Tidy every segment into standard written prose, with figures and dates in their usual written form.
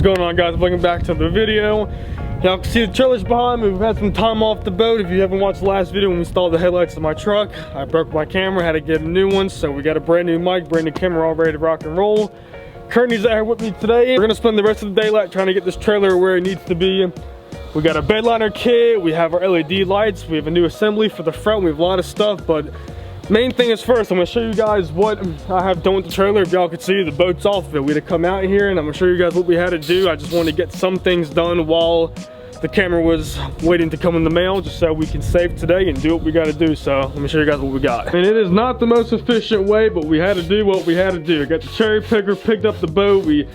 What's going on, guys? Welcome back to the video. Y'all can see the trailer's behind me. We've had some time off the boat. If you haven't watched the last video when we installed the headlights of my truck, I broke my camera, had to get a new one, so we got a brand new mic, brand new camera, all ready to rock and roll. Courtney's out here with me today. We're gonna spend the rest of the daylight trying to get this trailer where it needs to be. We got a Bedliner kit, we have our LED lights, we have a new assembly for the front, we have a lot of stuff, but main thing is first, I'm gonna show you guys what I have done with the trailer. If y'all could see, the boat's off of it. We had to come out here and I'm gonna show you guys what we had to do. I just wanted to get some things done while the camera was waiting to come in the mail, just so we can save today and do what we gotta do. So let me show you guys what we got. And it is not the most efficient way, but we had to do what we had to do. Got the cherry picker, picked up the boat, we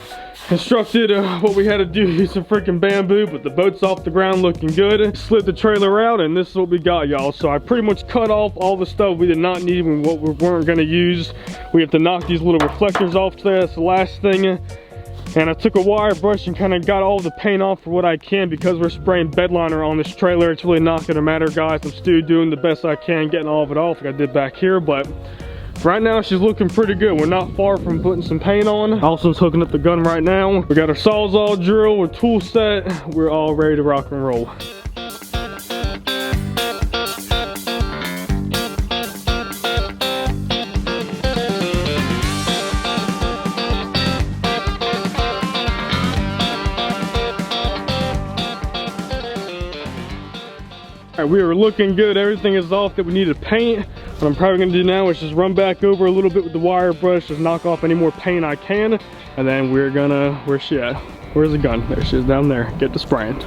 constructed what we had to do, use some freaking bamboo, but the boat's off the ground looking good. Slid the trailer out and this is what we got, y'all. So I pretty much cut off all the stuff we did not need and what we weren't gonna use. We have to knock these little reflectors off today. That's the last thing. And I took a wire brush and kind of got all the paint off for what I can. Because we're spraying Bedliner on this trailer, it's really not gonna matter, guys. I'm still doing the best I can, getting all of it off like I did back here, but right now she's looking pretty good. We're not far from putting some paint on. Alston's hooking up the gun right now. We got our saws all drilled, we're tool set, we're all ready to rock and roll. All right, we are looking good. Everything is off that we need to paint. What I'm probably gonna do now is just run back over a little bit with the wire brush, just knock off any more paint I can, and then we're gonna, where's she at? Where's the gun? There she is, down there. Get to spraying.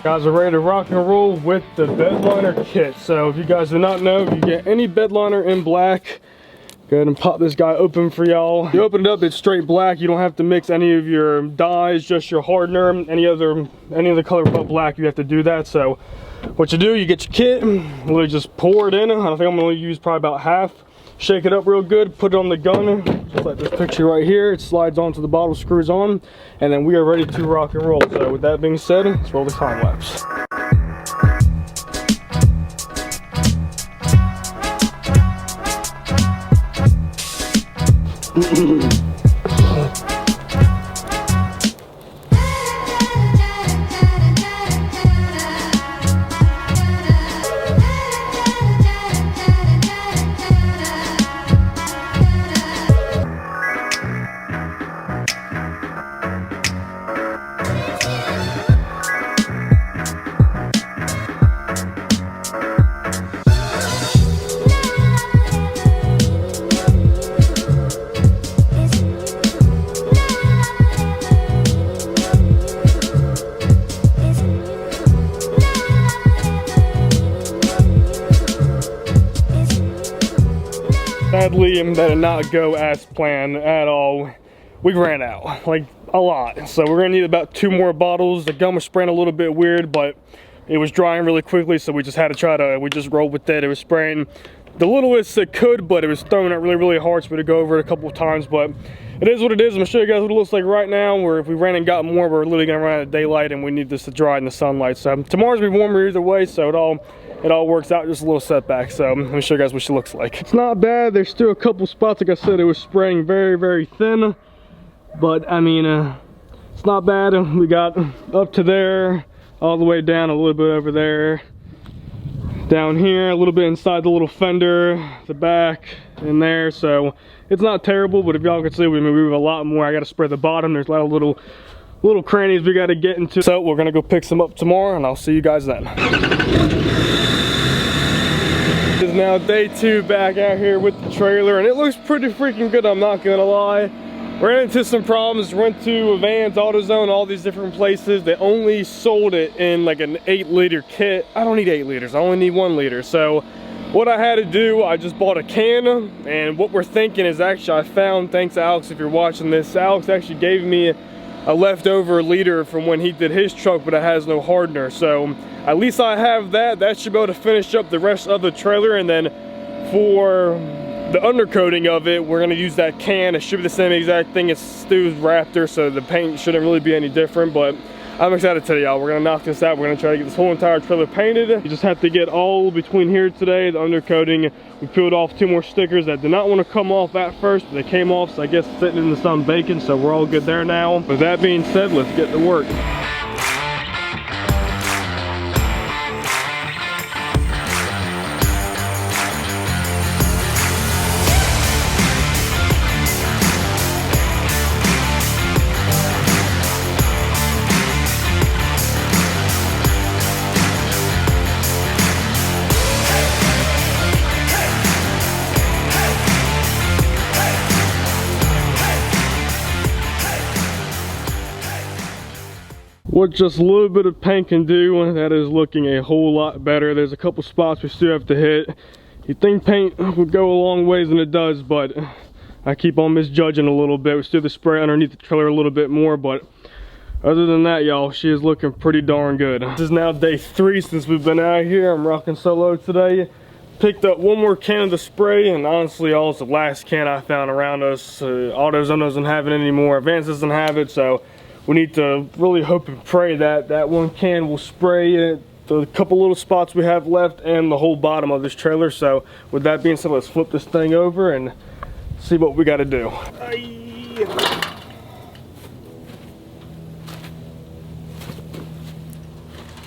Guys are ready to rock and roll with the Bedliner kit. So if you guys do not know, if you get any Bedliner in black, go ahead and pop this guy open for y'all. You open it up, it's straight black. You don't have to mix any of your dyes, just your hardener, any other color but black. You have to do that. So what you do, you get your kit, literally just pour it in. I think I'm gonna use probably about half. Shake it up real good, put it on the gun, just like this picture right here. It slides onto the bottle, screws on, and then we are ready to rock and roll. So with that being said, let's roll the time lapse. Sadly, that did not go as planned at all. We ran out, like a lot. So we're gonna need about 2 more bottles. The gun was spraying a little bit weird, but it was drying really quickly, so we just had to we just rolled with it. It was spraying the littlest it could, but it was throwing out really, really hard, so we had to go over it a couple of times, but it is what it is. I'm gonna show you guys what it looks like right now, where if we ran and got more, we're literally gonna run out of daylight and we need this to dry in the sunlight. So tomorrow's gonna be warmer either way, so it all works out, just a little setback. So let me show you guys what she looks like. It's not bad. There's still a couple spots, like I said, it was spraying very, very thin, but I mean, it's not bad. We got up to there, all the way down, a little bit over there, down here, a little bit inside the little fender, the back, in there. So it's not terrible, but if y'all could see, we have a lot more. I got to spray the bottom. There's a lot of little crannies we got to get into. So we're gonna go pick some up tomorrow, and I'll see you guys then. It's now day 2 back out here with the trailer, and it looks pretty freaking good, I'm not gonna lie. Ran into some problems, went to Vans, AutoZone, all these different places. They only sold it in like an 8-liter kit. I don't need 8 liters, I only need 1 liter. So what I had to do, I just bought a can, and what we're thinking is actually, I found, thanks Alex if you're watching this, Alex actually gave me a leftover liter from when he did his truck, but it has no hardener. So at least I have that. That should be able to finish up the rest of the trailer, and then for the undercoating of it, we're gonna use that can. It should be the same exact thing as Stu's Raptor, so the paint shouldn't really be any different, but I'm excited today, y'all. We're gonna knock this out. We're gonna try to get this whole entire trailer painted. You just have to get all between here today, the undercoating. We peeled off 2 more stickers that did not want to come off at first, but they came off, so I guess sitting in the sun baking, so we're all good there now. With that being said, let's get to work. What just a little bit of paint can do, that is looking a whole lot better. There's a couple spots we still have to hit. You'd think paint would go a long ways and it does, but I keep on misjudging a little bit. We still have to spray underneath the trailer a little bit more, but other than that, y'all, she is looking pretty darn good. This is now day 3 since we've been out here. I'm rocking solo today. Picked up 1 more can of the spray, and honestly, all it's the last can I found around us. AutoZone doesn't have it anymore. Advance doesn't have it, so we need to really hope and pray that that 1 can will spray the couple little spots we have left and the whole bottom of this trailer. So with that being said, let's flip this thing over and see what we got to do.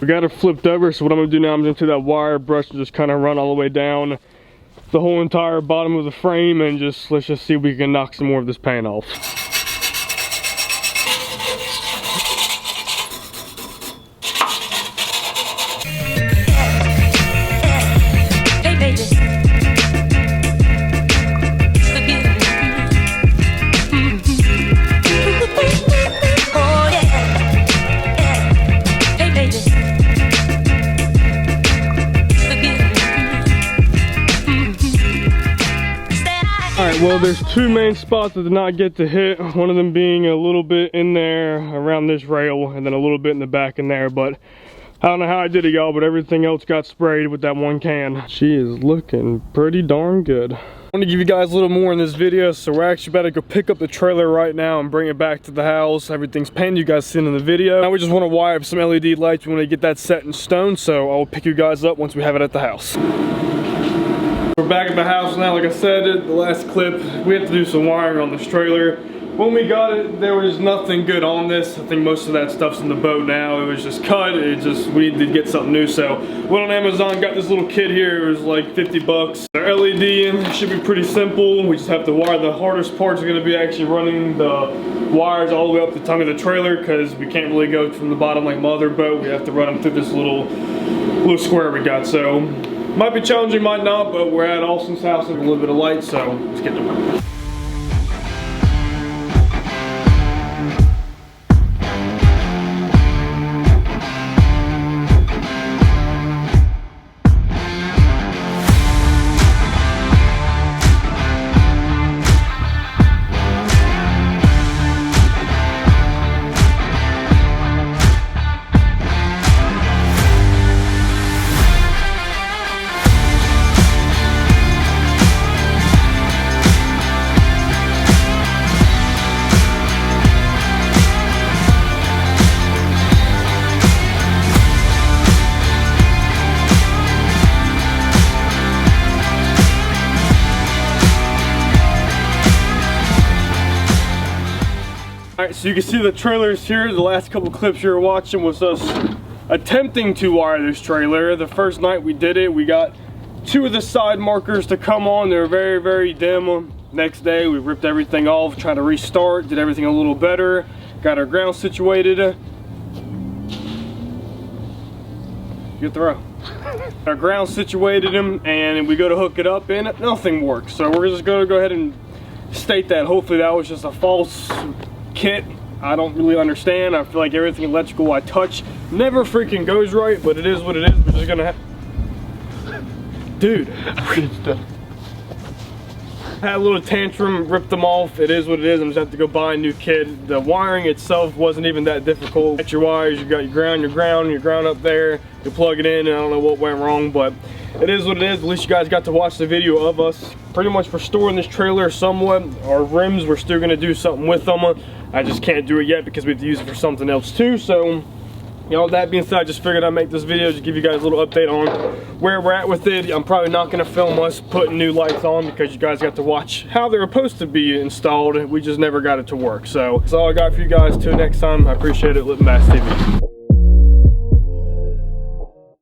We got it flipped over, so what I'm going to do now, I'm going to take that wire brush and just kind of run all the way down the whole entire bottom of the frame, and let's just see if we can knock some more of this paint off. Well, there's 2 main spots that did not get to hit. One of them being a little bit in there around this rail, and then a little bit in the back in there. But I don't know how I did it, y'all, but everything else got sprayed with that 1 can. She is looking pretty darn good. I want to give you guys a little more in this video, so we're actually about to go pick up the trailer right now and bring it back to the house. Everything's painted, you guys seen in the video. Now we just want to wire up some LED lights. We want to get that set in stone, so I'll pick you guys up once we have it at the house. We're back at the house now. Like I said, the last clip, we have to do some wiring on this trailer. When we got it, there was nothing good on this. I think most of that stuff's in the boat now. It was just cut. We need to get something new. So went on Amazon, got this little kit here. It was like 50 bucks. The LED should be pretty simple. We just have to wire. The hardest part's are gonna be actually running the wires all the way up the tongue of the trailer, because we can't really go from the bottom like my other boat. We have to run them through this little square we got. So might be challenging, might not, but we're at Austin's house with a little bit of light, so let's get to work. Alright, so you can see the trailers here. The last couple clips you were watching was us attempting to wire this trailer. The first night we did it, we got 2 of the side markers to come on. They were very, very dim. Next day, we ripped everything off, tried to restart, did everything a little better, got our ground situated. Get the row. Our ground situated and we go to hook it up and nothing works. So we're just gonna go ahead and state that. Hopefully that was just a false kit. I don't really understand. I feel like everything electrical I touch never freaking goes right, but it is what it is. We're just gonna dude, had a little tantrum, ripped them off. It is what it is. I'm just have to go buy a new kit. The wiring itself wasn't even that difficult. Get your wires, you got your ground up there, you plug it in, and I don't know what went wrong, but it is what it is. At least you guys got to watch the video of us pretty much restoring this trailer somewhat. Our rims, we're still gonna do something with them. I just can't do it yet because we have to use it for something else too. So You know, that being said, I just figured I'd make this video to give you guys a little update on where we're at with it. I'm probably not going to film us putting new lights on because you guys got to watch how they're supposed to be installed. We just never got it to work. So that's all I got for you guys. Till next time, I appreciate it. Living Bass TV.